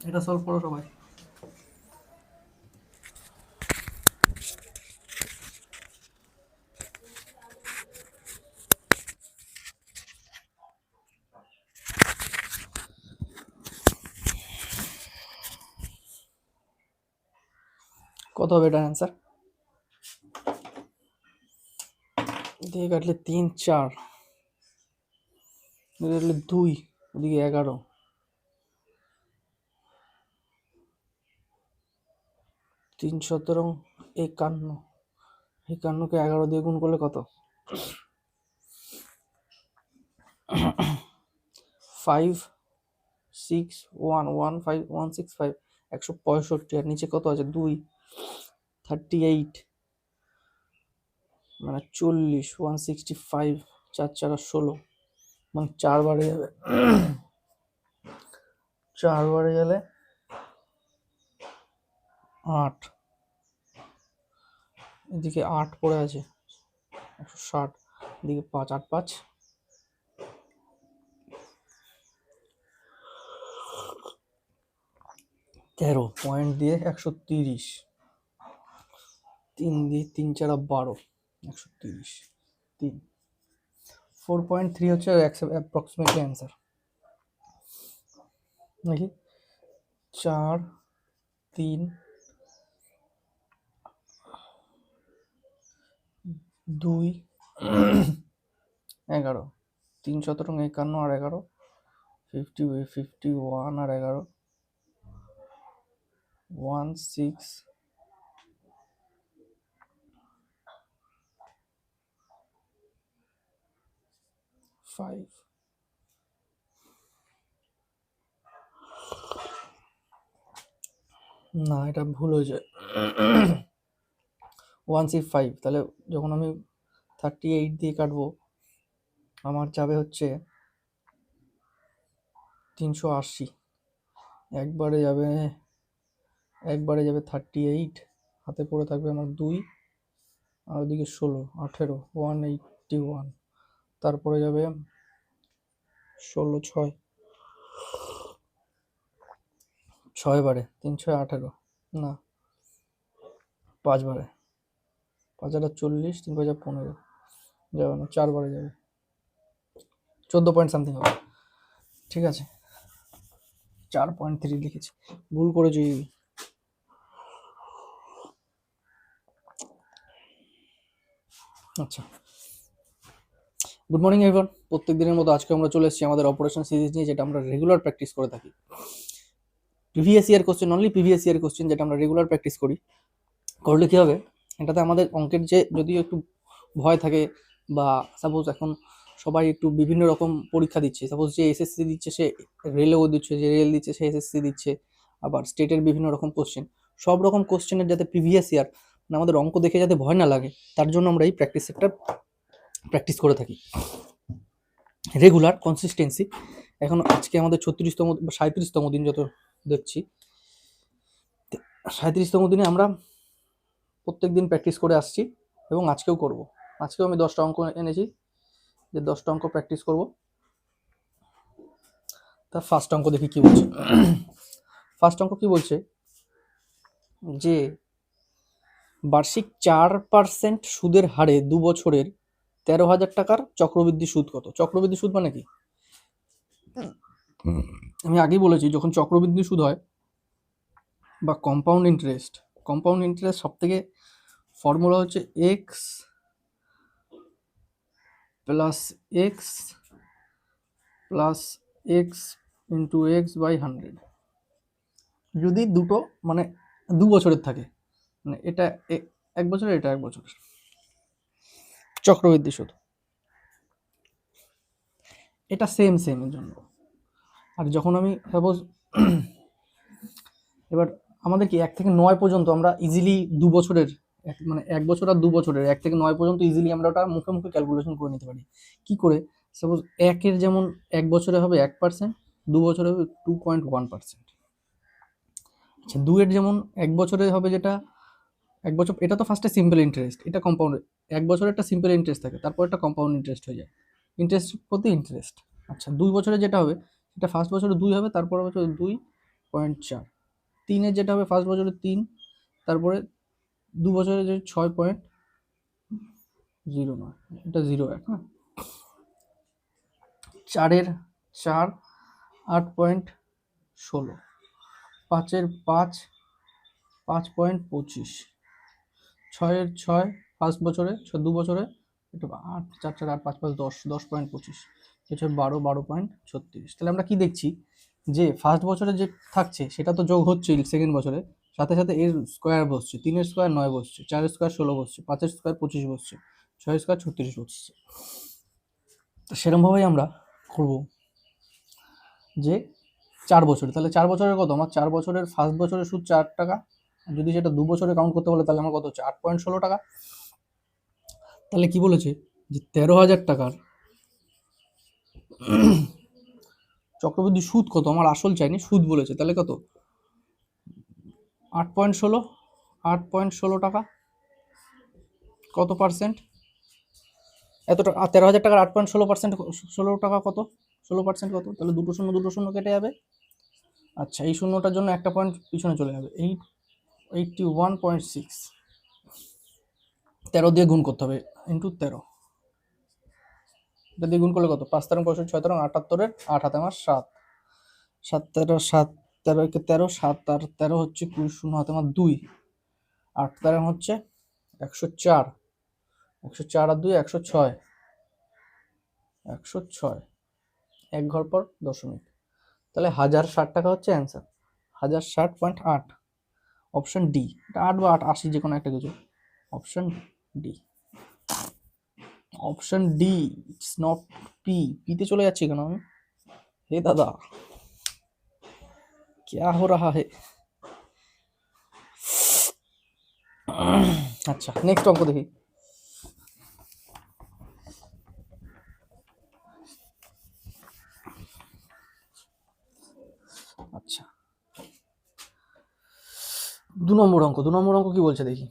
এটা সলভ করো সবাই। কত হবে এটার অ্যান্সার? দিয়ে কাটলে 3 4, দিয়ে কাটলে 2, ওদিকে 11, 3 17 51, 51কে 11 দিয়ে গুণ করলে কত? 5 6 1 1 5 1 6 5, 165। আর নিচে কত আছে? 2, 38, মানে 40, 165, 4 4 16, মানে 4 বারে যাবে। 4 বারে গেলে 8, এদিকে 8 পড়ে আছে, 160, এদিকে 5 8 5 13, পয়েন্ট দিয়ে 130, 3 দিয়ে 3 4 12, 130, 3, 4.3 হচ্ছে অ্যাপ্রক্সিমেটলি অ্যান্সার নাকি? 4 3 2 11, 3 17 51 আর 11, 50 51 আর 11, 1 6 5, না এটা ভুল হয়েছে। 165, তাহলে যখন আমি 38 দিয়ে কাটবো আমার যাবে হচ্ছে 380, একবারে যাবে 38, হাতে পড়ে থাকবে আমার 2, আর ওদিকে 16 18, 181, তারপরে যাবে 16 6, 6 বারে 3 6 18, না 5 বারে 5 আর 40, 3 5 15, যাবে না, 4 বারে যাবে, 14 পয়েন্ট সামথিং হবে। ঠিক আছে, 4.3 লিখেছি, ভুল করেছি। আচ্ছা, গুড মর্নিং এভরিওয়ান। প্রত্যেক দিনের মতো আজকে আমরা চলে এসেছি আমাদের অপারেশন সিরিজ নিয়ে, যেটা আমরা রেগুলার প্র্যাকটিস করে থাকি। Previous year question, only previous year question, যেটা আমরা রেগুলার প্র্যাকটিস করি। করলে কী হবে, এটাতে আমাদের অঙ্কের যে যদিও একটু ভয় থাকে, বা সাপোজ এখন সবাই একটু বিভিন্ন রকম পরীক্ষা দিচ্ছে, সাপোজ যে এসএসসি দিচ্ছে সে রেলেও দিচ্ছে, যে রেল দিচ্ছে সে এসএসসি দিচ্ছে, আবার স্টেটের বিভিন্ন রকম কোশ্চেন, সব রকম কোশ্চেনের যাতে প্রিভিয়াস ইয়ার মানে আমাদের অঙ্ক দেখে যাতে ভয় না লাগে, তার জন্য আমরা এই প্র্যাকটিস সেটটা প্র্যাকটিস করে থাকি রেগুলার কনসিস্টেন্সি। এখন আজকে আমাদের 36তম বা 37তম দিন যত দেখছি, 37তম দিনে আমরা প্রত্যেক দিন প্র্যাকটিস করে আসছি এবং আজকেও করব। আজকেও আমি 10টা অঙ্ক এনেছি, যে 10টা অঙ্ক প্র্যাকটিস করব। তার ফার্স্ট অঙ্ক দেখি কি বলছে। ফার্স্ট অঙ্ক কি বলছে, যে বার্ষিক 4% সুদের হারে 2 বছরের 13,000 টাকার চক্রবৃদ্ধি সুদ কত? চক্রবৃদ্ধি সুদ মানে কি? আমি আগেই বলেছি, যখন চক্রবৃদ্ধি সুদ হয় বা কম্পাউন্ড ইন্টারেস্ট সব থেকে ফর্মুলা হচ্ছে x plus x plus x into x by 100, যদি দুটো মানে 2 বছরের থাকে, মানে এটা 1 বছরের, এটা 1 বছরের চক্রবৃদ্ধি সুদ, এটা সেম এর জন্য। আর যখন আমি সাপোজ এবার আমাদের কি 1 থেকে 9 পর্যন্ত আমরা ইজিলি 2 বছরের, মানে 1 বছর আর 2 বছরের 1 থেকে 9 পর্যন্ত ইজিলি আমরা ওটা মুখে মুখে ক্যালকুলেশন করে নিতে পারি। কি করে? সাপোজ 1-এর যেমন 1 বছরে হবে 1%, 2 বছরে হবে 2.1%। আচ্ছা, 2-এর যেমন 1 বছরে হবে, যেটা 1 বছর, এটা তো ফার্স্টে সিম্পল ইন্টারেস্ট, এটা কম্পাউন্ড। 1 বছরে একটা সিম্পল ইন্টারেস্ট থাকে, তারপর একটা কম্পাউন্ড ইন্টারেস্ট হয়ে যায়, ইন্টারেস্ট প্রতি ইন্টারেস্ট। আচ্ছা, 2 বছরে যেটা হবে, সেটা ফার্স্ট বছরে 2 হবে, তারপর বছর 2 8.4, 3-এর যেটা হবে ফার্স্ট বছরে 3, তারপরে 2 বছরে যে 6.09, এটা 0.1, হ্যাঁ। 4-এর 4 8.16, 5-এর 5 5.25, 6-এর 6 ফার্স্ট বছরে 2 বছরে এটা 8 4 4 8 5 5 10 10.25, এটা 12.36। তাহলে আমরা কি দেখছি যে ফার্স্ট বছরে যে থাকছে সেটা তো যোগ হচ্ছে সেকেন্ড বছরে, সাথে সাথে এর স্কোয়ার বসছে, 3-এর স্কোয়ার 9 বসছে, 4-এর স্কোয়ার 16 বসছে, 5-এর স্কোয়ার 25 বসছে, 6-এর স্কোয়ার 36 বসছে। তো সেরকমভাবেই আমরা করব যে 4 বছরে, তাহলে 4 বছরের কত, আমার 4 বছরের ফার্স্ট বছরের সুদ 4 টাকা, যদি সেটা 2 বছরে কাউন্ট করতে বলে তাহলে আমার কত হচ্ছে 8.16 টাকা। তাহলে কি বলেছে যে 13,000 টাকার চক্রবৃদ্ধি সুদ কত, আমার আসল চাইনি, সুদ বলেছে, তাহলে কত 8.16 টাকা, কত পার্সেন্ট, এত টাকা 13,000 টাকার 8.16%, 16 টাকা কত, 16% কত, তাহলে দুটো শূন্য কেটে যাবে। আচ্ছা, এই শূন্যটার জন্য একটা পয়েন্ট পিছনে চলে যাবে, 81.6, 13 দিয়ে গুণ করতে হবে, ইন্টু 13, এটা দিয়ে গুণ করলে কত, 5 13 65 6 13 78-এর 8 হাতে আমার 7, 7 13 7 13 কে 13, 7 আর 13 হচ্ছে 20, 0 হাতে আমার 2, 8 13 হচ্ছে 104, 104 আর 2 106, 106, এক ঘর পর দশমিক, তাহলে 1060 টাকা হচ্ছে অ্যান্সার, 1060.8, অপশন ডি, এটা 8 বা 8 80 যে কোনো একটা কিছু, option D, option D, it's not P, পিতে চলে যাচ্ছি কেন আমি, হে দাদা क्या हो रहा है। আচ্ছা, নেক্সট অঙ্ক দেখি। আচ্ছা, 2 নম্বর অঙ্ক, 2 নম্বর অঙ্ক কি বলছে দেখি।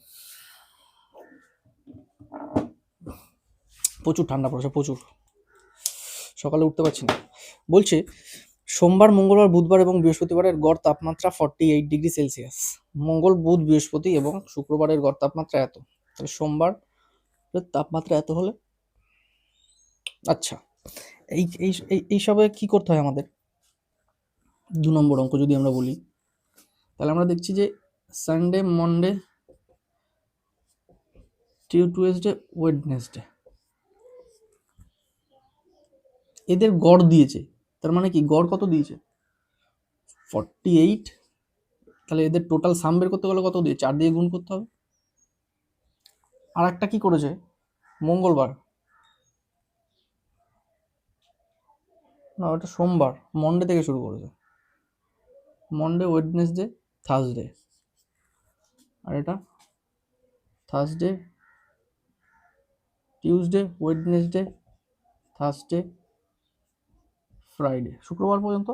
প্রচুর ঠান্ডা পড়েছে, প্রচুর, সকালে উঠতে পারছি না। বলছে সোমবার মঙ্গলবার বুধবার এবং বৃহস্পতিবারের গড় তাপমাত্রা 48 ডিগ্রি সেলসিয়াস, মঙ্গল বুধ বৃহস্পতি এবং শুক্রবারের গড় তাপমাত্রা এত, তাহলে সোমবার তাপমাত্রা এত হলে, আচ্ছা এই এই এইসবে কি করতে হয় আমাদের। 2 নম্বর অঙ্ক যদি আমরা বলি, তাহলে আমরা দেখছি যে সানডে মন্ডে টিউসডে ওয়েডনেসডে এদের গড় দিয়েছে, তার মানে কি গড় কত দিয়েছে 48, তাহলে এদের টোটাল সাম বের করতে গেলে কত দিয়ে 4 দিয়ে গুণ করতে হবে। আর একটা কি করেছে মঙ্গলবার, না ওটা সোমবার, মন্ডে থেকে শুরু করেছে, মন্ডে ওয়েডনেসডে থার্সডে, আর এটা Thursday Tuesday Wednesday Thursday Friday, শুক্রবার পর্যন্ত।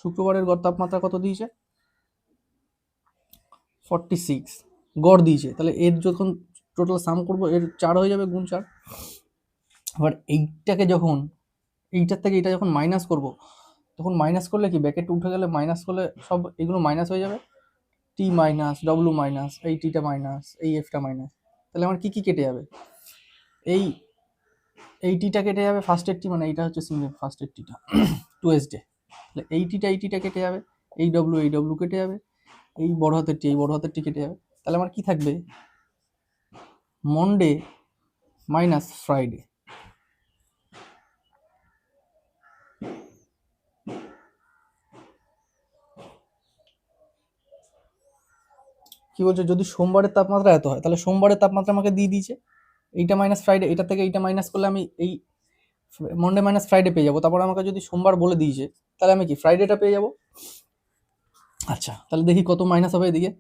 শুক্রবারের গড় তাপমাত্রা কত দিয়েছে 46 গড় দিয়েছে, তাহলে এর যখন টোটাল সাম করবো এর 4 হয়ে যাবে, গুণ 4। আবার এইটাকে যখন এইটার থেকে এটা যখন মাইনাস করব, তখন মাইনাস করলে কি ব্যাকেট উঠে গেলে মাইনাস করলে সব এগুলো মাইনাস হয়ে যাবে, টি মাইনাস ডব্লিউ মাইনাস, এই টিটা মাইনাস, এই এফটা মাইনাস, তাহলে আমার কি কি কেটে যাবে, এই টিটা কেটে যাবে, ফার্স্টের টি মানে এইটা হচ্ছে সিঙ্গেল ফার্স্টের টিটা টুয়েসডে, তাহলে এই টিটা কেটে যাবে, এই ডব্লিউ কেটে যাবে, এই বড় হাতের টি কেটে যাবে, তাহলে আমার কি থাকবে মন্ডে মাইনাস ফ্রাইডে, কি বলছে যদি সোমবারের তাপমাত্রা এত হয়, তাহলে সোমবারের তাপমাত্রা আমাকে দিয়ে দিয়েছে, এইটা মাইনাস ফ্রাইডে, এটা থেকে এইটা মাইনাস করলে আমি এই মন্ডে মাইনাস ফ্রাইডে পেয়ে যাবো, তারপর আমাকে যদি সোমবার বলে দিয়েছে তাহলে আমি কি ফ্রাইডেটা পেয়ে যাবো। আচ্ছা, তাহলে দেখি কত মাইনাস হবে এদিকে,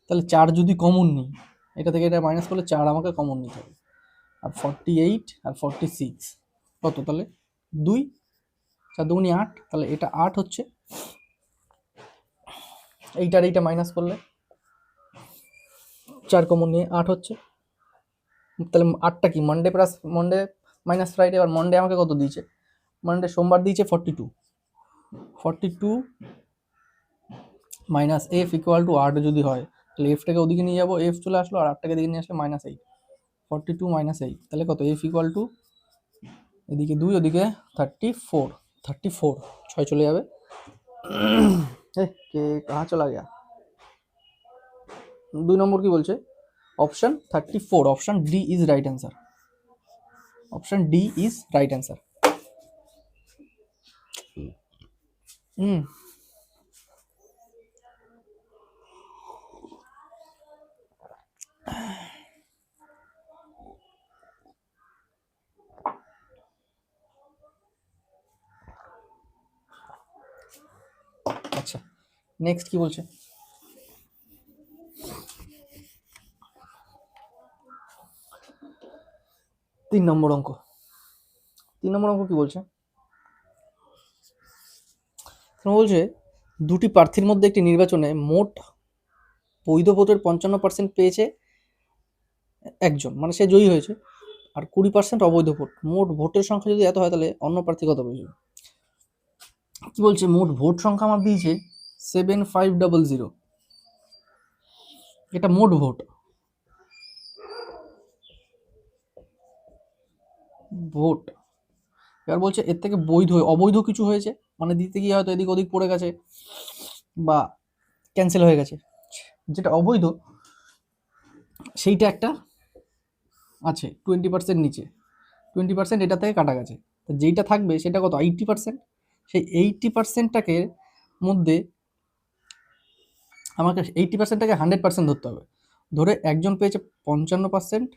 তাহলে 4 যদি কমন নিই, এটা থেকে এটা মাইনাস করলে 4 আমাকে কমন নিতে হবে, আর 48 আর 46 কত, তাহলে 2, 4 2 8, তাহলে এটা 8 হচ্ছে, এইটার এইটা মাইনাস করলে 4 কমন নিয়ে 8 হচ্ছে, তাহলে 8টা কি Monday plus Monday minus Friday, আর মন্ডে আমাকে কত দিয়েছে, মন্ডে সোমবার দিয়েছে 42, মাইনাস এফ ইকুয়াল টু 8 যদি হয়, তাহলে এফটাকে ওদিকে নিয়ে যাবো, এফ চলে আসলো, আর 8টাকে দিকে নিয়ে আসলে -8, 42 - 8, তাহলে কত, এফ ইকুয়াল টু এদিকে 2 ওদিকে 34, 6 চলে যাবে। কে কাহা চলা গিয়া? 2 নম্বর কি বলছে? Option 34, option D is right answer, option D is right answer. আচ্ছা, নেক্সট কি বলছে? 3 নম্বর অঙ্ক। 3 নম্বর অঙ্ক কি বলছে? বলছে দুটি প্রার্থীর মধ্যে একটি নির্বাচনে মোট বৈধ ভোটের 55% পেয়েছে একজন, মানে সে জয়ী হয়েছে, আর 20% অবৈধ ভোট। মোট ভোটের সংখ্যা যদি এত হয়, তাহলে অন্য প্রার্থী কত পেয়েছে? কি বলছে? মোট ভোট সংখ্যা আমার দিয়েছে 7500, এটা মোট ভোট, ভোট। এবার বলছে এর থেকে বৈধ অবৈধ কিছু হয়েছে, মানে দিতে গিয়ে হয়তো এদিক ওদিক পড়ে গেছে বা ক্যান্সেল হয়ে গেছে। যেটা অবৈধ সেইটা একটা আছে 20% নিচে, 20% এটা থেকে কাটা গেছে, তো যেইটা থাকবে সেটা কত, 80%। সেই 80%টাকে মধ্যে আমাকে 80%টাকে 100% ধরতে হবে। ধরে একজন পেয়েছে 55%,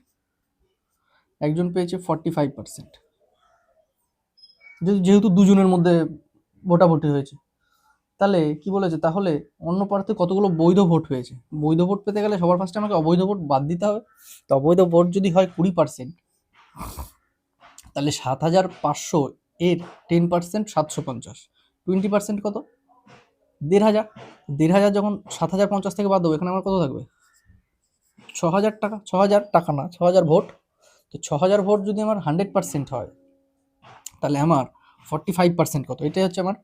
একজন পেয়েছে 45%, যেহেতু দুজনের মধ্যে ভোটাভুটি হয়েছে, তাহলে কি বলেছে, তাহলে অন্য প্রার্থী কতগুলো বৈধ ভোট হয়েছে। বৈধ ভোট পেতে গেলে সবার ফার্স্টে আমাকে অবৈধ ভোট বাদ দিতে হবে। তো অবৈধ ভোট যদি হয় 20%, তাহলে 7500 এর 10% 750, 20% কত, 1500। 1500 যখন 7050 থেকে বাদ দেবো, এখানে আমার কত থাকবে, 6000 টাকা। 6000 টাকা না, 6000 ভোট। তো 6000 ভোট যদি আমার 100% হয়, তাহলে আমার 45% কত, এটাই হচ্ছে আমার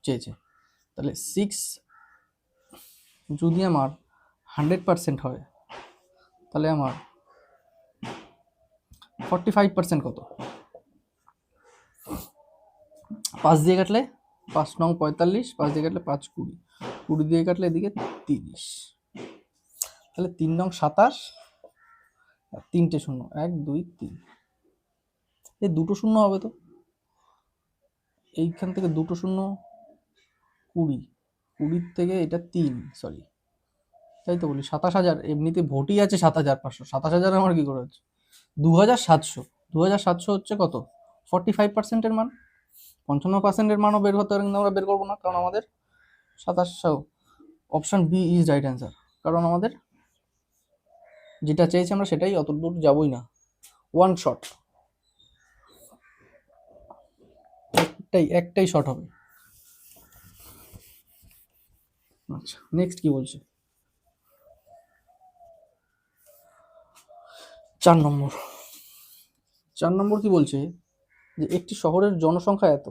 চেয়েছে। তাহলে 6 যদি আমার 100% হয়, তাহলে আমার 45% কত, 5 দিয়ে কাটলে 5 নং 45, 5 দিয়ে কাটলে 5 20, 20 দিয়ে কাটলে এদিকে 30, তাহলে 3 নং 27, আর 3টে শূন্য, 1 2 3, এই দুটো শূন্য হবে তো, এইখান থেকে দুটো শূন্য 20, 20 থেকে এটা 3, সরি তাই তো বলি 27000, এমনিতে ভোটই আছে 7500, 27000 আমার কি করে হচ্ছে 2700, 2700 হচ্ছে কত, 45%-এর মান। 55%-এর মানও বের করতে পারে, কিন্তু আমরা বের করবো না, কারণ আমাদের 2700, option B is right answer. কারণ আমাদের যেটা চেয়েছি আমরা সেটাই, অত দূর যাবোই না, ওয়ান শট, একটাই শট হবে। আচ্ছা, নেক্সট কি বলছে? 4 নম্বর। 4 নম্বর কি বলছে, যে একটি শহরের জনসংখ্যা এত,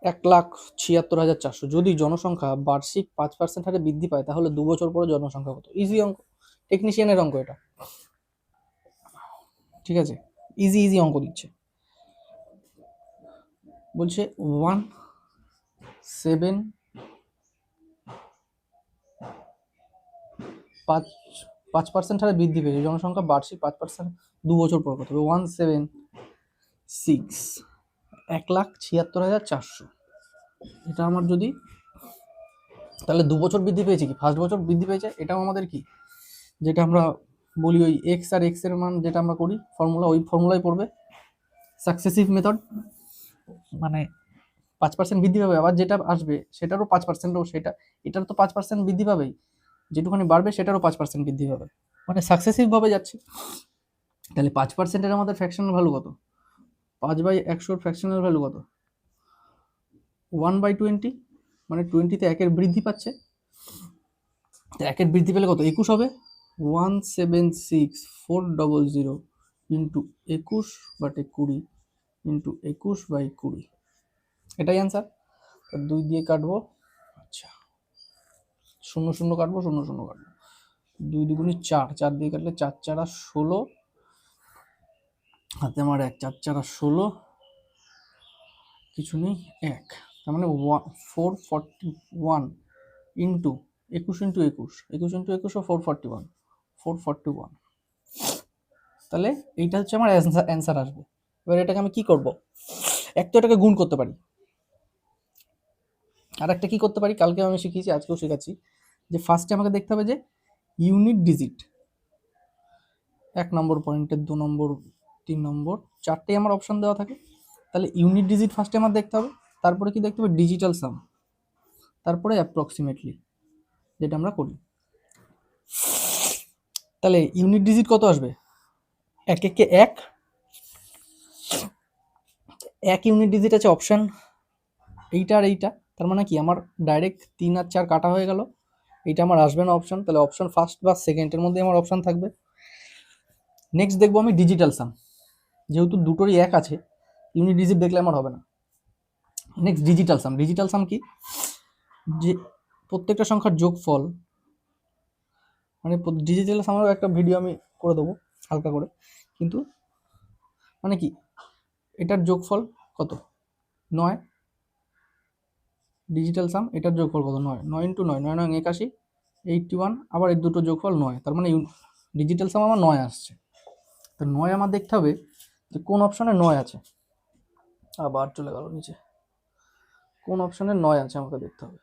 1,76,400, যদি জনসংখ্যা বার্ষিক 5% হারে বৃদ্ধি পায়, তাহলে 2 বছর পরে জনসংখ্যা কত? ইজি অঙ্ক, টেকনিশিয়ানের অঙ্ক এটা, ঠিক আছে, ইজি অঙ্ক দিচ্ছে। বলছে 5% হারে বৃদ্ধি পেয়েছে জনসংখ্যা বার্ষিক 5%, 2 বছর পর কত হবে? 176, 1,76,400, এটা আমার যদি, তাহলে 2 বছর বৃদ্ধি পেয়েছে, কি ফার্স্ট বছর বৃদ্ধি পেয়েছে, এটাও আমাদের কি, যেটা আমরা বলি ওই এক্স আর এক্স এর মান যেটা আমরা করি ফর্মুলা, ওই ফর্মুলাই পড়বে, সাকসেসিভ মেথড, মানে 5% বৃদ্ধি পাবে, আবার যেটা আসবে সেটারও 5%, সেটা এটার তো 5% বৃদ্ধি পাবেই, যেটুখানি বাড়বে সেটারও 5% বৃদ্ধি পাবে, মানে সাকসেসিভ ভাবে যাচ্ছে। তাহলে 5%-এর আমাদের ফ্র্যাকশনাল ভ্যালু কত, 5/100 ফ্র্যাকশনাল ভ্যালু কত, 1/20, মানে 20-তে 1-এর বৃদ্ধি পাচ্ছে, তো 1-এর বৃদ্ধি পেলে কত, 21 হবে, 176,400 ইন্টু 21/20 ইন্টু 21/20, এটাই অ্যান্সার। 2 দিয়ে কাটবো, আচ্ছা 0 0 কাটবো, 0 0 কাটবো, 2 দুগুণে 4, 4 দিয়ে কাটলে 4 4 16, হাতে আমার 1, 4 4 16, কিছু নেই 1, তার মানে 441 ইন্টু 21 ইন্টু 21, 21 ইন্টু 21 ও 441, 441। তাহলে এইটা হচ্ছে আমার অ্যান্সার আসবে। এবার এটাকে আমি কি করব, এক তো এটাকে গুণ করতে পারি, আর একটা কি করতে পারি, কালকে আমি শিখিয়েছি, আজকেও শেখাচ্ছি, যে ফার্স্টে আমাকে দেখতে হবে যে ইউনিট ডিজিট, 1 নম্বর পয়েন্টের 2 নম্বর 3 নম্বর 4টেই আমার অপশন দেওয়া থাকে, তাহলে ইউনিট ডিজিট ফার্স্টে আমার দেখতে হবে, তারপরে কি দেখতে হবে ডিজিটাল সাম, তারপরে অ্যাপ্রক্সিমেটলি, যেটা আমরা করি। তাহলে ইউনিট ডিজিট কত আসবে, 1 1 1, 1 ইউনিট ডিজিট আছে অপশন এইটা আর এইটা, তার মানে কি আমার ডাইরেক্ট 3 আর 4 কাটা হয়ে গেল, এইটা আমার আসবে না অপশন, তাহলে অপশন ফার্স্ট বা সেকেন্ডের মধ্যে আমার অপশন থাকবে। নেক্সট দেখবো আমি ডিজিটাল সাম, যেহেতু দুটোরই 1 আছে, ইউনিট ডিজিট দেখলে আমার হবে না। নেক্সট ডিজিটাল সাম, ডিজিটাল সাম কি, যে প্রত্যেকটা সংখ্যার যোগফল, মানে ডিজিটাল সামেরও একটা ভিডিও আমি করে দেবো হালকা করে, কিন্তু মানে কি এটার যোগফল কত 9, ডিজিটাল সাম এটার যোগফল কত 9, 9 ইন্টু 9, 9 9 81, 81, আবার এর দুটো যোগফল 9, তার মানে ডিজিটাল সাম আমার 9 আসছে। তো 9 আমার দেখতে হবে যে কোন অপশনে 9 আছে, আবার চলে গেল নিচে, কোন অপশনে 9 আছে আমাকে দেখতে হবে।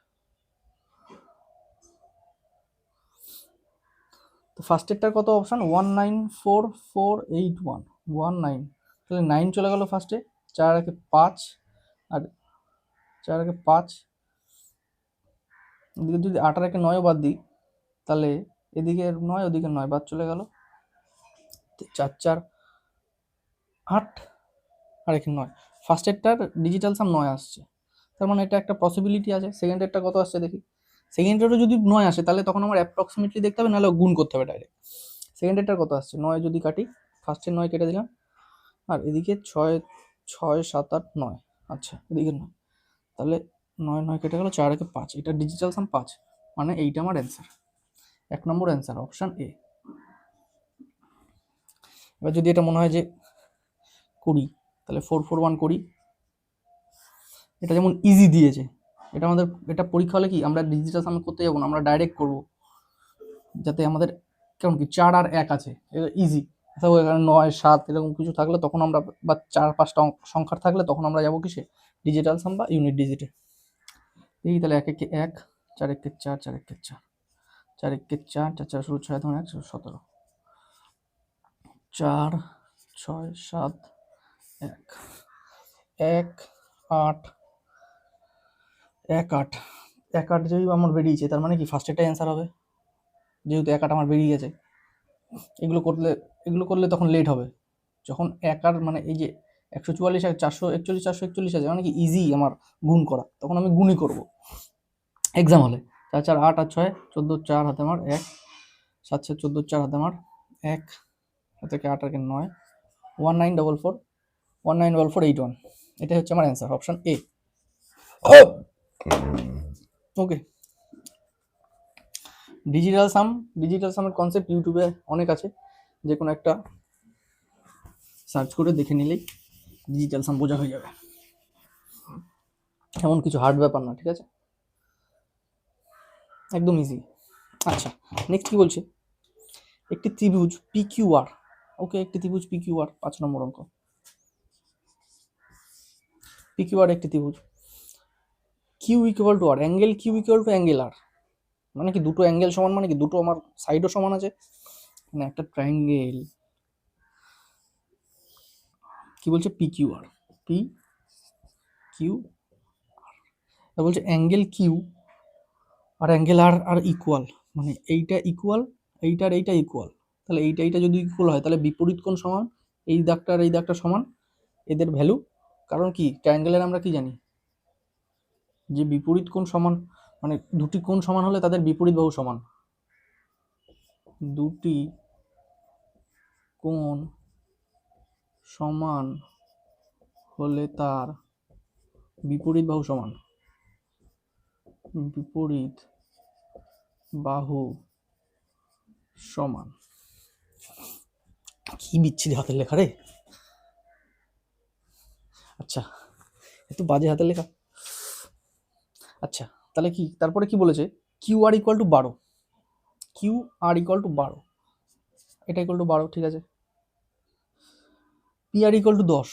তো ফার্স্টেরটার কত অপশন 194481, 19, তাহলে 9 চলে গেল ফার্স্টে, 4 একে 5, আর 4 একে 5, এদিকে যদি 8 আর একে 9 বাদ দিই, তাহলে এদিকে 9 ওদিকে 9 বাদ চলে গেল, 4 4 8 আর এখানে 9, ফার্স্টেরটার ডিজিটাল সাম 9 আসছে, তার মানে এটা একটা পসিবিলিটি আছে। সেকেন্ডেরটা কত আসছে দেখি, সেকেন্ডেরও যদি 9 আসে তাহলে তখন আমার অ্যাপ্রক্সিমেটলি দেখতে হবে, নাহলে গুণ করতে হবে ডাইরেক্ট। সেকেন্ডেরটার কত আসছে 9 যদি কাটি, ফার্স্টের 9 কেটে দিলাম, আর এদিকে 6 6 7 8 9, আচ্ছা এদিকে 9, তাহলে 9 9 কেটে গেল, 4 একে 5, এটা ডিজিটাল সাম 5, মানে এইটা আমার অ্যান্সার, 1 নম্বর অ্যান্সার অপশন এ। এবার যদি এটা মনে হয় যে করি, তাহলে 441 করি, এটা যেমন ইজি দিয়েছে, এটা আমাদের, এটা পরীক্ষা হলে কি আমরা ডিজিটাল সাম করতে যাবো না, আমরা ডাইরেক্ট করব, যাতে আমাদের কেমন কি 4 আর 1 আছে, এটা ইজি, এখানে 9 7 এরকম কিছু থাকলে তখন আমরা, বা 4 5টা সংখ্যার থাকলে তখন আমরা যাবো কিসে, ডিজিটাল সাম বা ইউনিট ডিজিটে। এই তাহলে 1 1 1, 4 1 4, 4 1 4, 4 1 4, 4 4 16 6 1 17, 4 6 7 1, 1 8, 1 8, 1 8 যদি আমার বেরিয়েছে, তার মানে কি ফার্স্টেরটাই অ্যান্সার হবে, যেহেতু 1 8 আমার বেরিয়ে গেছে। এগুলো করলে তখন লেট হবে, যখন 1 আর মানে এই যে 144 আর 441 441 আছে, মানে কি ইজি আমার গুণ করা, তখন আমি গুণই করব এক্সাম হলে। 4 4 8 আর 6 14, 4 হাতে আমার 1, 7 7 14, 4 হাতে আমার 1, হাতে 8 আর 9, 1944, 194481, এটাই হচ্ছে আমার answer option A. Okay, digital সামের কনসেপ্ট ইউটিউবে অনেক আছে, যে কোনো একটা সার্চ করে দেখে নিলেই ডিজিটাল সাম বোঝা হয়ে যাবে, এমন কিছু হার্ড ব্যাপার না, ঠিক আছে, একদম ইজি। আচ্ছা নেক্সট কি বলছে, একটি ত্রিভুজ PQR, ওকে একটি ত্রিভুজ PQR, 5 নম্বর অঙ্ক, PQR একটি ত্রিভুজ, Q equal to R, angle Q equal to angle R, মানে কি দুটো অ্যাঙ্গেল সমান, মানে কি দুটো আমার সাইডও সমান আছে, মানে একটা ট্রায়াঙ্গেল, কি বলছে PQR, PQR, বলছে অ্যাঙ্গেল Q আর অ্যাঙ্গেল আর আর ইকুয়াল, মানে এইটা ইকুয়াল, এইটার এইটা ইকুয়াল, তাহলে এইটা যদি ইকুয়াল হয় তাহলে বিপরীত কোণ সমান, এই দাগটা আর এই দাগটা সমান, এদের ভ্যালু, কারণ কি ট্রায়াঙ্গেলের আমরা কি জানি, যে বিপরীত কোণ সমান, মানে দুটি কোণ সমান হলে তাদের বিপরীত বাহু সমান, দুটি কোণ সমান হলে তার বিপরীত বাহু সমান, বিপরীত বাহু সমান। কি বিচ্ছিরি হাতের লেখা রে। আচ্ছা, একটু বাজে হাতের লেখা। আচ্ছা, তাহলে কি তারপরে কি বলেছে, Q R equal to 12, Q R equal to 12, এটা ইকুয়াল টু 12, ঠিক আছে। P R equal to 10,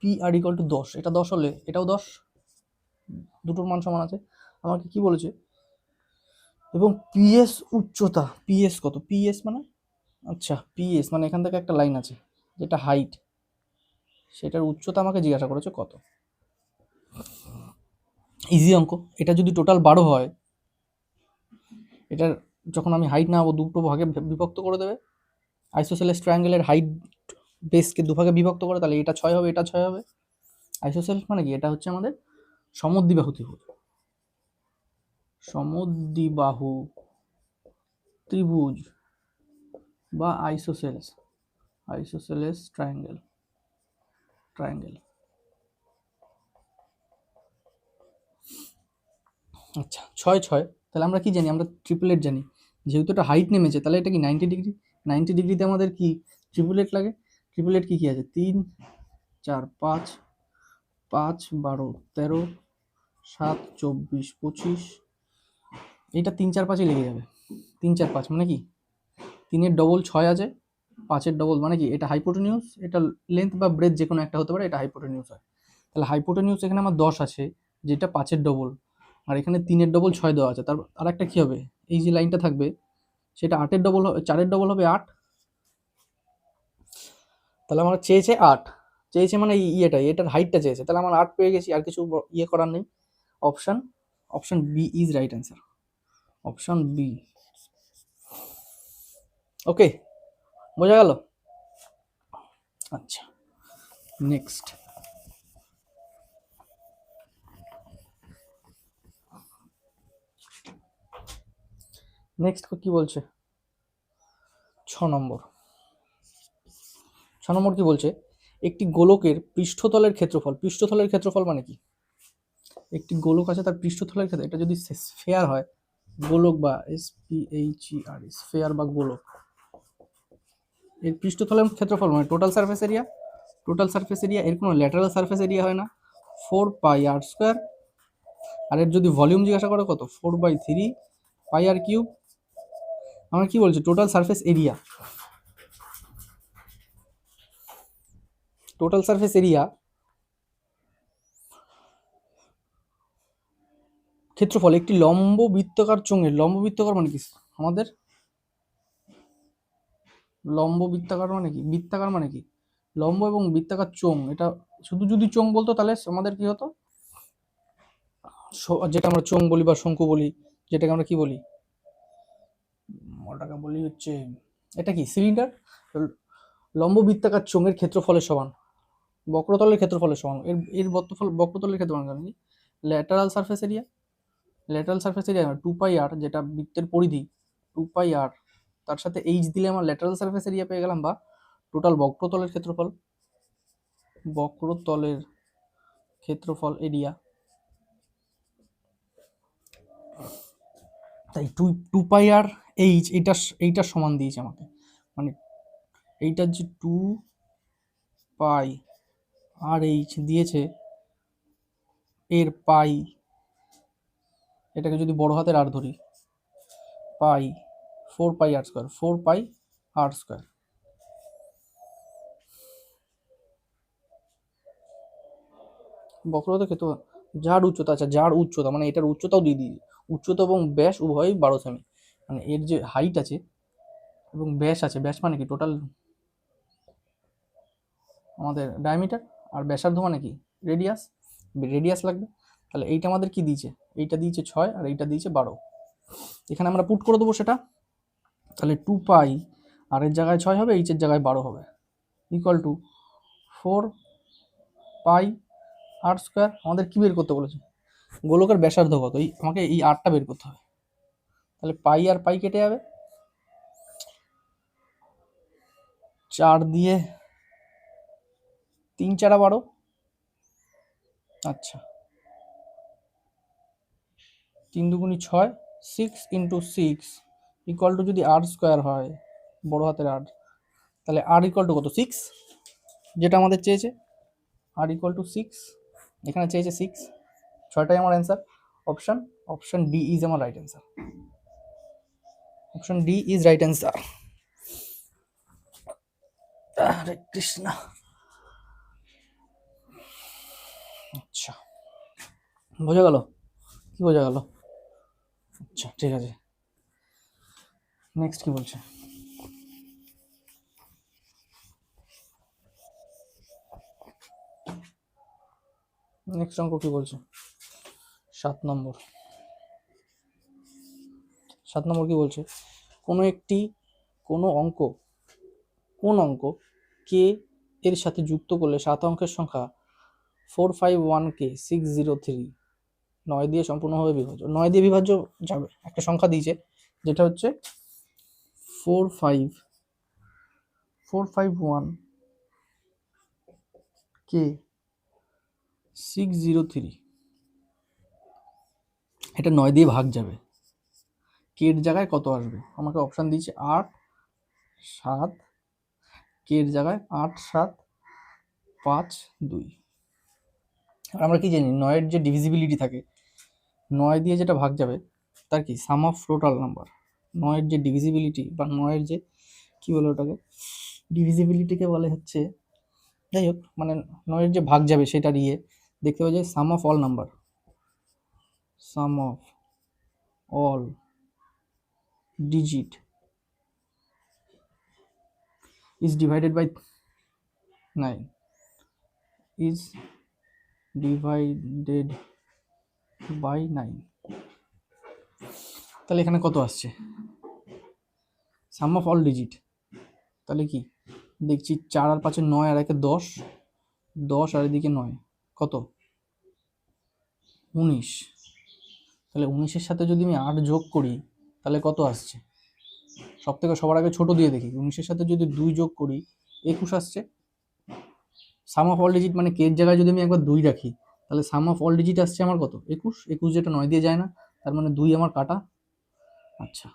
P R equal to 10, এটা 10 হলে এটাও 10, দুটোর মান সমান আছে। আমাকে কি বলেছে, এবং পিএস উচ্চতা, পিএস কত, পিএস মানে, আচ্ছা পিএস মানে এখান থেকে একটা লাইন আছে যেটা হাইট, সেটার উচ্চতা আমাকে জিজ্ঞাসা করেছে কত। ইজি অঙ্ক। এটা যদি টোটাল 12 হয়, এটার যখন আমি হাইট না হবো দুটো ভাগে বিভক্ত করে দেবে। আইসোসেলেস ট্রায়াঙ্গেলের হাইট বেসকে দুভাগে বিভক্ত করে, তাহলে এটা 6 হবে, এটা 6 হবে। আইসোসেলেস মানে কি, এটা হচ্ছে আমাদের সমদ্বিবাহু ত্রিভুজ, সমদ্বিবাহু ত্রিভুজ বা আইসোসেলেস, আইসোসেলেস ট্রায়াঙ্গেল, ট্রায়াঙ্গেল। আচ্ছা 6 6, তাহলে আমরা কি জানি, আমরা ট্রিপলেট জানি, যেহেতু এটা হাইট নেমেছে তাহলে এটা কি 90 ডিগ্রি, 90 ডিগ্রিতে আমাদের কি ট্রিপলেট লাগে। ট্রিপলেট কি কি আছে, 3 4 5, 5 12 13 7 24 25, এইটা 3 4 5 লেগে যাবে। 3 4 5 মানে কি, 3-এর ডবল 6 আছে, 5-এর ডবল মানে কি, এটা হাইপোটেনিউস, এটা লেন্থ বা ব্রেথ যে কোনো একটা হতে পারে, এটা হাইপোটেনিউস হয়। তাহলে হাইপোটেনিউস এখানে আমার 10 আছে, যেটা 5-এর ডবল, আর এখানে 3-এর ডবল 6 দেওয়া আছে। তার আরেকটা কি হবে, এই যে লাইনটা থাকবে সেটা 8-এর ডবল, 4-এর ডবল হবে 8। তাহলে আমার চেয়েছে 8, চেয়েছে মানে এটার হাইটটা চেয়েছে, তাহলে আমার 8 পেয়ে গেছি, আর কিছু ইয়ে করার নেই। Option, option B is right answer, option B. Okay, বোঝা গেল। আচ্ছা নেক্সট, নেক্সট কি বলছে, 6 নম্বর। 6 নম্বর কি বলছে, একটি গোলকের পৃষ্ঠতলের ক্ষেত্রফল, পৃষ্ঠতলের ক্ষেত্রফল মানে কি, একটি গোলক আছে তার পৃষ্ঠতলের ক্ষেত্রে, এটা যদি স্ফেয়ার হয়, গোলক বা SPHER, স্ফেয়ার বা গোলক, এর পৃষ্ঠতলের ক্ষেত্রফল মানে total surface area, total surface area, এর কোনো ল্যাটারাল সারফেস এরিয়া হয় না, 4πr², আর এর যদি ভলিউম জিজ্ঞাসা করে কত, 4/3πr³। আমরা কি বলছি, total surface area, total surface area ক্ষেত্রফল একটি লম্ব বৃত্তাকার চোঙের, লম্ব বৃত্তাকার মানে কি আমাদের, লম্ব বৃত্তাকার মানে কি, বৃত্তাকার মানে কি, লম্ব এবং বৃত্তাকার চোঙ, এটা শুধু যদি চোঙ বলতো তাহলে আমাদের কি হতো, যেটা আমরা চোঙ বলি বা শঙ্কু বলি, যেটাকে আমরা কি বলি, ওটাকে বলি হচ্ছে, এটা কি সিলিন্ডার। লম্ব বৃত্তাকার চোঙের ক্ষেত্রফলের সমান বক্রতলের ক্ষেত্রফলের সমান, এর এর বক্রতলের ক্ষেত্রফল জানি, lateral surface area, lateral surface area 2πr, যেটা বৃত্তের পরিধি 2πr, তার সাথে এইচ দিলে আমার ল্যাটারাল সারফেস এরিয়া পেয়ে গেলাম, বা টোটাল বক্রতলের ক্ষেত্রফল, বক্রতলের ক্ষেত্রফল এরিয়া। তাই 2πr এইচ, এইটার সমান দিয়েছে আমাকে, মানে এইটার যে 2πr/h দিয়েছে, এর পাই, এটাকে যদি বড় হাতের আর ধরি, পাই 4πr², 4πr²। বক্রতার ক্ষেত্র, যার উচ্চতা, আচ্ছা যার উচ্চতা মানে এটার উচ্চতাও দিয়ে দিই, উচ্চতা এবং ব্যাস উভয়ই 12 সেমি, মানে এর যে হাইট আছে এবং ব্যাস আছে, ব্যাস মানে কি টোটাল আমাদের ডায়ামিটার, আর ব্যাসার্ধ মানে কি রেডিয়াস, রেডিয়াস লাগবে। তাহলে এইটা আমাদের কি দিয়েছে, এইটা দিয়েছে 6 আর এইটা দিয়েছে 12, এখানে আমরা পুট করে দেবো সেটা। তাহলে 2π, আর এর জায়গায় 6 হবে, এইচের জায়গায় 12 হবে, ইকুয়াল টু 4πr²। আমাদের কি বের করতে বলেছে, গোলকের ব্যাসার্ধ কত, আমাকে এই আরটা বের করতে হবে। তাহলে পাই আর পাই কেটে যাবে, 4 দিয়ে 3 4 12। আচ্ছা 3 দুগুণি 6, 6 ইন্টু 6 ইকুয়াল টু যদি আর স্কোয়ার হয়, বড় হাতের আর, তাহলে আর ইকুয়াল টু কত? 6, যেটা আমাদের চেয়েছে। আর ইকুয়াল টু 6, এখানে চেয়েছে 6, 6টাই আমার অ্যান্সার। অপশন ডি ইজ আমার right answer. Option D is right answer. Hare Krishna. আচ্ছা, বোঝা গেল? কি বোঝা গেল? আচ্ছা, ঠিক আছে। নেক্সট কি বলছে? নেক্সট অঙ্ক কি বলছে? 7 নম্বর। 7 নম্বর কি বলছে? কোন অঙ্ক কে এর সাথে যুক্ত করলে 7 অঙ্কের সংখ্যা 451কে 603 9 দিয়ে সম্পূর্ণভাবে বিভাজ্য। 9 দিয়ে বিভাজ্য যাবে, একটা সংখ্যা দিয়েছে যেটা হচ্ছে 451কে 603, এটা 9 দিয়ে ভাগ যাবে। কে এর জায়গায় কত আসবে? আমাকে অপশান দিয়েছে 8, 7, কে এর জায়গায় 8, 7, 5, 2। আর আমরা কি জানি, 9 যে ডিভিজিবিলিটি থাকে, 9 দিয়ে যেটা ভাগ যাবে তার কি সাম অফ টোটাল নাম্বার। 9 যে ডিভিজিবিলিটি বা 9 যে কি বলে ওটাকে, ডিভিজিবিলিটিকে বলে হচ্ছে, যাই হোক, মানে 9 যে ভাগ যাবে সেটার দেখতে পাওয়া যায় sum of all number, sum of all digit is divided by 9, is divided by 9। তাহলে এখানে কত আসছে? সাম অফ অল ডিজিট, তাহলে কি দেখছি 4 আর 5 9 আর 1 10, 10 আর এদিকে 9 কত? 19। তাহলে 19-এর সাথে যদি আমি 8 যোগ করি তাহলে কত আসছে? সবার আগে ছোট দিয়ে দেখি। 19-এর সাথে যদি 2 যোগ করি 21 আসছে। সাম অফ অল ডিজিট মানে কে এর জায়গায় যদি আমি একবার 2 রাখি তাহলে সাম অফ অল ডিজিট আসছে আমার কত? 21। 21 যেটা 9 দিয়ে যায় না, তার মানে 2 আমার কাটা। আচ্ছা,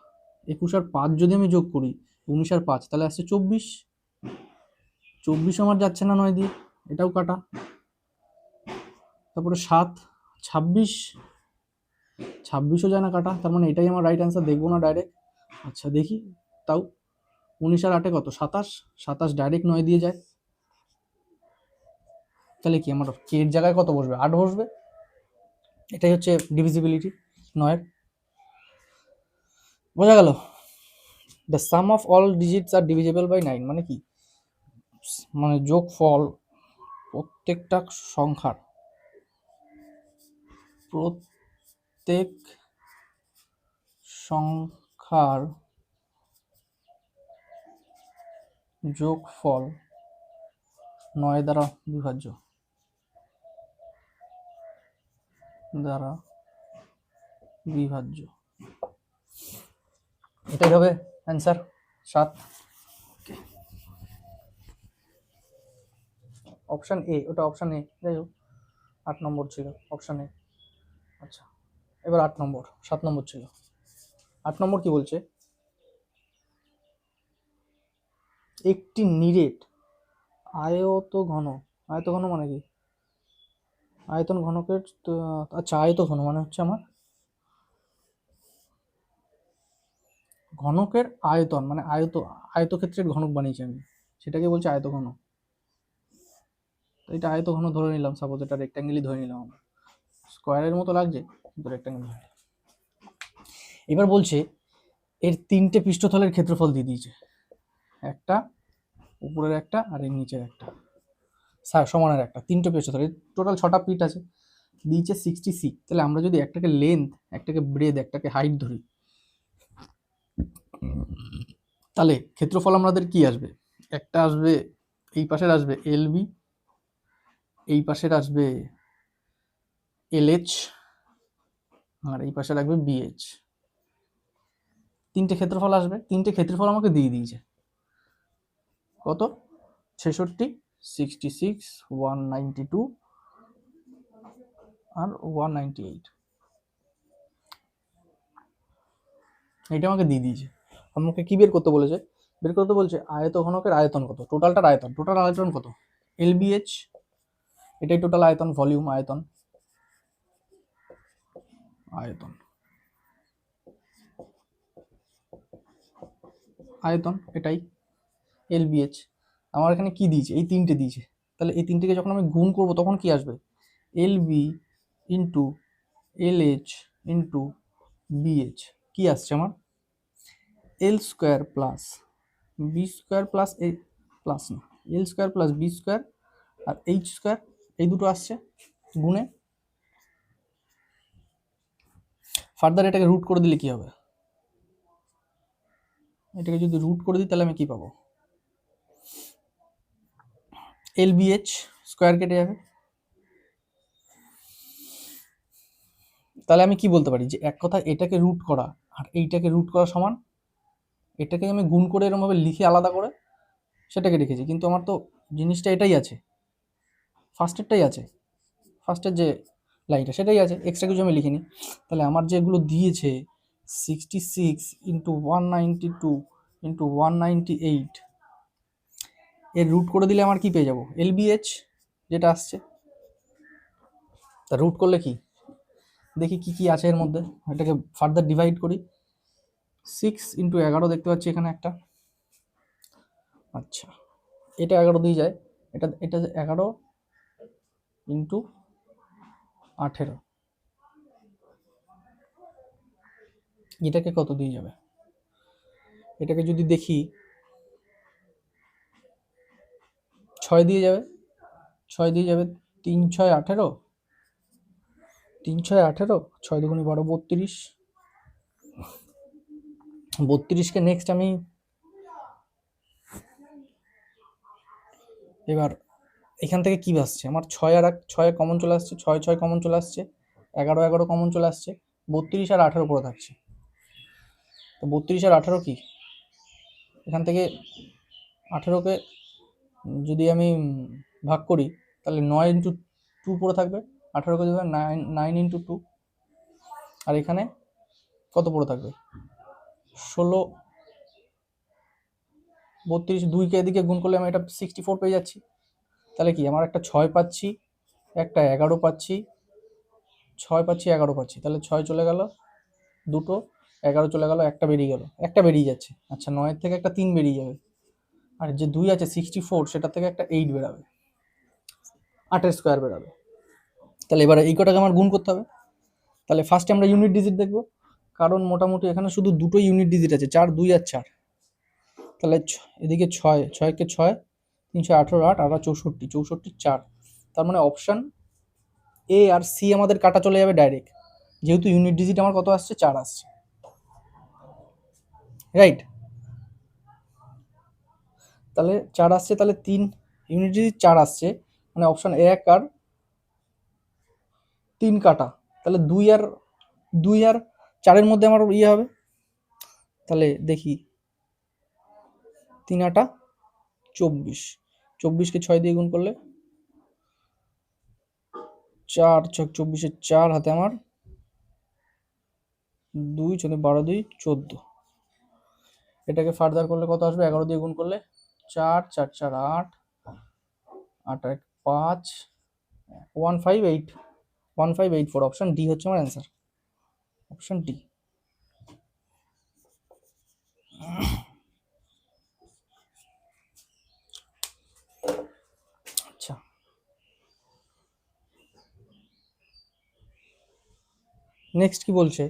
21 আর 5 যদি আমি যোগ করি, 19 আর 5 তাহলে আসছে 24। 24 আমার যাচ্ছে না 9 দিয়ে, এটাও কাটা। তারপরে 7, 26, 26ও যায় না কাটা, তার মানে এটাই আমার রাইট অ্যান্সার। দেখবো না ডাইরেক্ট। আচ্ছা দেখি তাও, 19 আর 8 কত? 27, 27 ডাইরেক্ট 9 দিয়ে যায়। তাহলে কি আমার কে এর জায়গায় কত বসবে? 8 বসবে। এটাই হচ্ছে ডিভিজিবিলিটি 9-এর। বোঝা গেল? The sum of all digits are divisible by 9 মানে কি? মানে যোগফল প্রত্যেক সংখ্যার যোগফল 9 দ্বারা বিভাজ্য, এটাই হবে অ্যান্সার 7। অপশন এ, ওটা অপশন এ, যাই হোক 8 নম্বর ছিল অপশন এ। আচ্ছা, এবার 8 নম্বর, 7 নম্বর ছিল। 8 নম্বর কি বলছে? একটি নিরেট আয়তঘন মানে কি? আয়তন ঘনকের, আচ্ছা আয়তঘন মানে হচ্ছে আমার ঘনকের আয়তন, মানে আয়তক্ষেত্রের ঘনক বানিয়েছি আমি, সেটাকে বলছে আয়তঘন। তো এটা আয়তঘন ধরে নিলাম, সাপোজ এটা রেক্ট্যাঙ্গেলই ধরে নিলাম আমরা। স্কোয়ারের মতো লাগছে কিন্তু রেক্ট্যাঙ্গেল ধরে। এবার বলছে এর 3টে পৃষ্ঠতলের ক্ষেত্রফল দিয়ে দিয়েছে, একটা উপরের একটা আর এর নিচের একটা, সমানের একটা, 3টে পৃষ্ঠতল, টোটাল 6টা পিঠ আছে, দিয়েছে 60 তাহলে আমরা যদি একটাকে লেন্থ, একটাকে ব্রেড, একটাকে হাইট ধরি, তাহলে ক্ষেত্রফল আমাদের কি আসবে? একটা আসবে, এই পাশের আসবে এলবি, এই পাশের আসবে এলএইচ, আর এই পাশে রাখবে বিএইচ। 3টে ক্ষেত্রফল আসবে। 3টে ক্ষেত্রফল আমাকে দিয়ে দিয়েছে কত? 66, 66, 192 আর 198। এটা আমাকে দিয়ে দিয়েছে। আমাকে কি বের করতে বলেছে? বের করতে বলছে আয়তঘনকের আয়তন কত, টোটাল আয়তন কত, এলবিএইচ, এটাই টোটাল আয়তন, ভলিউম আয়তন, আয়তন আয়তন এটাই এলবিএইচ। আমার এখানে কি দিয়েছে? এই তিনটে দিয়েছে। তাহলে এই তিনটেকে যখন আমি গুণ করব তখন কি আসবে? LB into LH into BH. কি আসছে আমার? L square plus B square plus A plus না, L square plus B square আর এইচ স্কোয়ার, এই দুটো আসছে গুণে। ফার্দার এটাকে রুট করে দিলে কি হবে? এটাকে যদি রুট করে দিই তাহলে আমি কি পাবো? এলবিএইচ স্কোয়ার কেটে যাবে। তাহলে আমি কি বলতে পারি যে এক কথা এটাকে রুট করা আর এইটাকে রুট করা সমান। এটাকে আমি গুণ করে এরকমভাবে লিখে আলাদা করে সেটাকে রেখেছি, কিন্তু আমার তো জিনিসটা এটাই আছে, ফার্স্টেরটাই আছে, ফার্স্টের যে লাইনটা সেটাই আছে, এক্সট্রা কিছু আমি লিখিনি। তাহলে আমার যেগুলো দিয়েছে 66 ইন্টু 192 ইন্টু 198, এর রুট করে দিলে আমার কি পেয়ে যাবো? এলবিএইচ যেটা আসছে। তা রুট করলে কি দেখি কি কি আছে এর মধ্যে, এটাকে ফার্দার ডিভাইড করি। 6 ইন্টু 11 দেখতে পাচ্ছি এখানে একটা, আচ্ছা এটা 11 দিয়ে যায়, এটা এটা 11 ইন্টু 18, এটাকে কত দিয়ে যাবে? এটাকে যদি দেখি 6 দিয়ে যাবে, 6 দিয়ে যাবে, 3 6 18, 3 6 18, 6 দুগুণে 12, 32, 32কে নেক্সট আমি এবার এখান থেকে কি আসছে আমার? 6 আর 6 কমন চলে আসছে, 6 6 কমন চলে আসছে, 11 11 কমন চলে আসছে, 32 আর 18 পড়ে থাকছে। তো 32 আর 18 কি? এখান থেকে 18কে যদি আমি ভাগ করি তাহলে 9 ইন্টু 2 পড়ে থাকবে, 18কে যদি 9 ইন্টু 2, আর এখানে কত পড়ে থাকবে? 16, 32, 2কে এদিকে গুণ করলে আমি এটা 64 পেয়ে যাচ্ছি। তাহলে কি আমার একটা 6 পাচ্ছি, একটা 11 পাচ্ছি, 6 পাচ্ছি 11 পাচ্ছি, তাহলে 6 চলে গেল দুটো, 11 চলে গেল, একটা বেরিয়ে গেল, একটা বেরিয়ে যাচ্ছে। আচ্ছা 9 থেকে একটা 3 বেরিয়ে যাবে, আর যে 2 আছে 64 সেটা থেকে একটা 8 বেরাবে, 8 স্কোয়ার বেরাবে। তাহলে এবার এই কটাকে আমার গুণ করতে হবে। তাহলে ফার্স্টে আমরা ইউনিট ডিজিট দেখবো, কারণ মোটামুটি এখানে শুধু দুটোই ইউনিট ডিজিট আছে, 4 2 আর 4। তাহলে এদিকে 6 6কে 6, 318 8 আর 64 64 4, তার মানে অপশান এ আর সি আমাদের কাটা চলে যাবে ডাইরেক্ট, যেহেতু ইউনিট ডিজিট আমার কত আসছে? 4 আসছে, রাইট? তাহলে 4 আসছে, তাহলে 3 ইউনিট ডিজিট 4 আসছে, মানে অপশান 1 আর 3 কাটা, তাহলে 2 আর 4-এর মধ্যে আমার ইয়ে হবে। তাহলে দেখি 3 8 24, 24কে 6 দিয়ে গুণ করলে 4 6 24, 4 হাতে আমার 2 14 12 2 14, এটাকে ফার্দার করলে কত আসবে? 11 দিয়ে গুণ করলে 4 4 4 8 8 1 5 158 1584, অপশন ডি হচ্ছে আমার অ্যান্সার, অপশন ডি। আচ্ছা নেক্সট কি বলছে?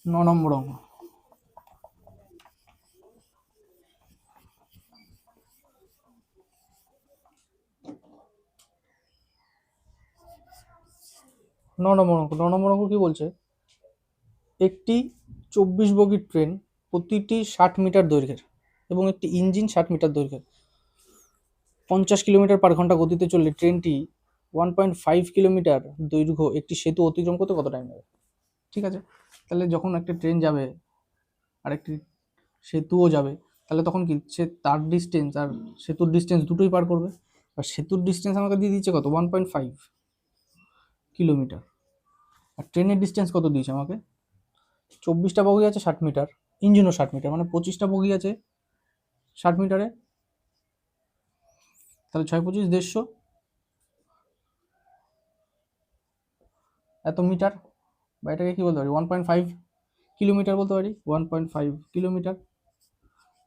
9 নম্বর অঙ্ক। ন নম্বর অঙ্ক কি বলছে? একটি 24 বগির ট্রেন প্রতিটি 60 মিটার দৈর্ঘ্যের এবং একটি ইঞ্জিন 60 মিটার দৈর্ঘ্যের 50 কিলোমিটার পার ঘন্টা গতিতে চললে ট্রেনটি 1.5 কিলোমিটার দৈর্ঘ্য একটি সেতু অতিক্রম করতে কত টাইম নেবে? ঠিক আছে, তাহলে যখন একটা ট্রেন যাবে আর একটি সেতুও যাবে, তাহলে তখন কি সে তার ডিস্টেন্স আর সেতুর ডিস্টেন্স দুটোই পার করবে। আর সেতুর ডিস্টেন্স আমাকে দিয়ে দিচ্ছে কত? 1.5 কিলোমিটার। আর ট্রেনের ডিস্টেন্স কত দিয়েছে আমাকে? 24টা বগি আছে 60 মিটার, ইঞ্জিনও 60 মিটার, মানে 25টা বগি আছে 60 মিটারে, তাহলে 6 25 150 এত মিটার, বা এটাকে কি বলতে পারি 1.5 কিলোমিটার বলতে পারি, 1.5 কিলোমিটার।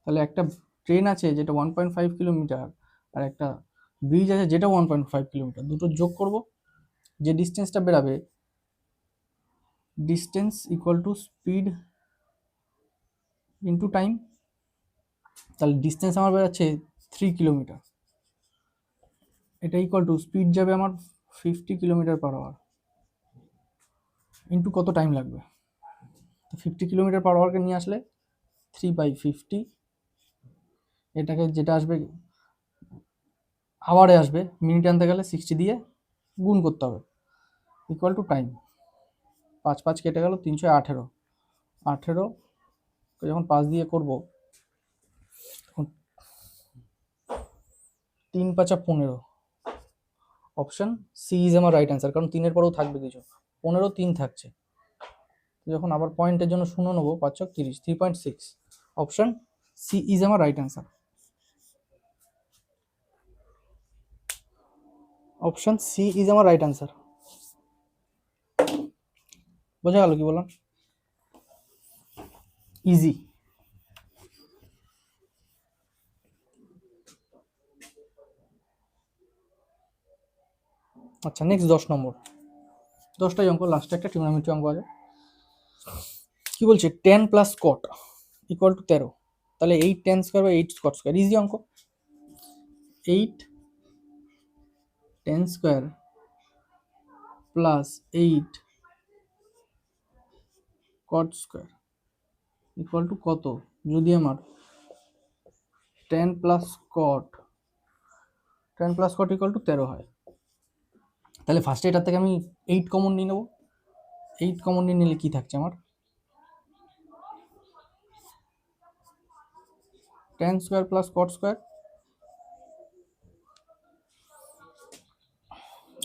তাহলে একটা ট্রেন আছে যেটা 1.5 কিলোমিটার, আর একটা ব্রিজ আছে যেটা 1.5 কিলোমিটার, দুটো যোগ করব, যে ডিস্টেন্সটা বেরাবে, distance equal to speed into time. তাহলে ডিস্টেন্স আমার বেরাচ্ছে 3 কিলোমিটার, এটা ইকুয়াল টু স্পিড যাবে আমার 50 কিলোমিটার পার আওয়ার, ইন্টু কত টাইম লাগবে। তো 50 কিলোমিটার পার আওয়ারকে নিয়ে আসলে 3/50, এটাকে যেটা আসবে আওয়ারে আসবে, মিনিট আনতে গেলে 60 দিয়ে গুণ করতে হবে, ইকুয়াল টু টাইম। 5 5 কেটে গেল, 318, 18 যখন 5 দিয়ে করব তখন 3 5 15, অপশন সি ইজ আমার রাইট অ্যান্সার, কারণ 3-এর পরেও থাকবে কিছু, 15 3 থাকছে, যখন আবার পয়েন্টের জন্য 0 নেবো, 5 30, 3.6, অপশন সি ইজ আমার right answer, option C is আমার রাইট অ্যান্সার। বোঝা গেল কি বললাম? ইজি। আচ্ছা, নেক্সট 10 নম্বর, 10টাই অঙ্ক, লাস্টে একটা ট্রিগোনোমেট্রি অঙ্ক আছে। কি বলছে, tan প্লাস কট ইকুয়াল টু 13, তাহলে 8 tan স্কোয়ার বা 8 কট স্কোয়ার, ইজি অঙ্ক। 8 tan square plus 8 caught square equal to কত, যদি আমার tan প্লাস কট ইকুয়াল টু 13 হয়, তাহলে ফার্স্টে এটার থেকে আমি 8 কমন নিয়ে নেবো। 8 কমন নিয়ে নিলে কি থাকছে আমার, tan square plus cot square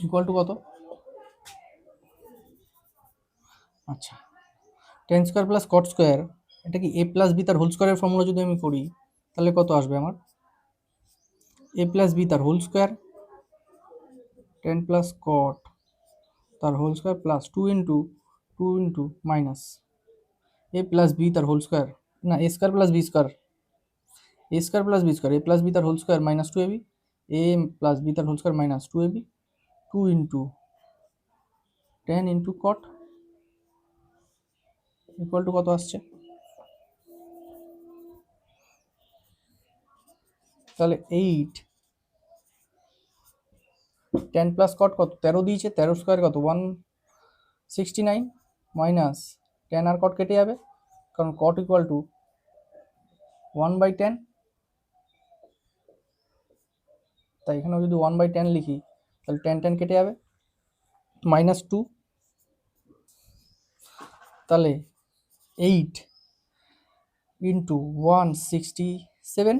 equal to কত, আচ্ছা tan square plus cot square, এটা কি a প্লাস বি তার হোল স্কোয়ারের ফর্মুলা যদি আমি করি, তাহলে কত আসবে আমার, a প্লাস বি তার whole square, tan plus cot তার whole square plus 2 into minus a plus B তার হোল স্কোয়ার, না a square plus B square, a square plus B square, a plus B তার whole square minus 2ab, a plus B তার whole square minus 2ab, 2 into tan into cot equal to কত আসছে, তাহলে 8 tan plus কট কত 13 দিয়েছে, 13 square কত 169, minus tan আর কট কেটে যাবে, কারণ কট ইকুয়াল টু 1/10, তাই এখানেও যদি 1/10 লিখি তাহলে tan কেটে যাবে, মাইনাস 2, তাহলে 8 ইন্টু 167,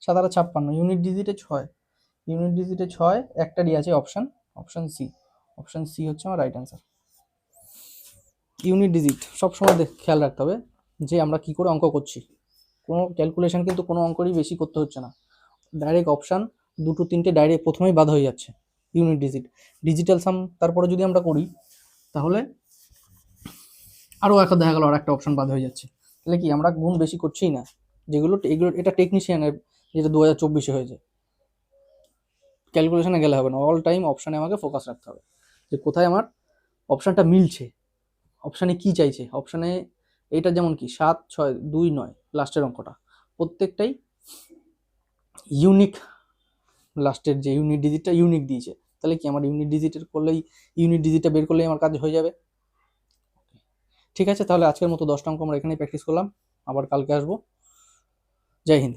7×56, ইউনিট ডিজিটে 6, ইউনিট ডিজিটে 6, একটারই আছে option, option C, option C হচ্ছে আমার রাইট অ্যান্সার। ইউনিট ডিজিট সবসময় খেয়াল রাখতে হবে যে আমরা কি করে অঙ্ক করছি, কোনো ক্যালকুলেশন কিন্তু কোনো অঙ্করই বেশি করতে হচ্ছে না, ডাইরেক্ট অপশান 2 3টে ডাইরেক্ট প্রথমেই বাদ হয়ে যাচ্ছে। ইউনিট ডিজিট, ডিজিটাল সাম তারপরে যদি আমরা করি তাহলে আরও একটা দেখা গেল আর একটা অপশান বাদ হয়ে যাচ্ছে, তাহলে কি আমরা গুণ বেশি করছিই না, যেগুলো এগুলো এটা টেকনিশিয়ানের, যেটা 2024-এ হয়েছে, ক্যালকুলেশনে গেলে হবে না, অল টাইম অপশানে আমাকে ফোকাস রাখতে হবে যে কোথায় আমার অপশানটা মিলছে, অপশানে কি চাইছে, অপশানে এইটা যেমন কি 7 6 2 9 লাস্টের অঙ্কটা প্রত্যেকটাই ইউনিক, লাস্টের যে ইউনিট ডিজিটটা ইউনিক দিয়েছে, তাহলে কি আমার ইউনিট ডিজিটের করলেই, ইউনিট ডিজিটটা বের করলেই আমার কাজ হয়ে যাবে। ঠিক আছে, তাহলে আজকের মতো 10টা অঙ্ক আমরা এখানেই প্র্যাকটিস করলাম, আবার কালকে আসবো। জয় হিন্দ।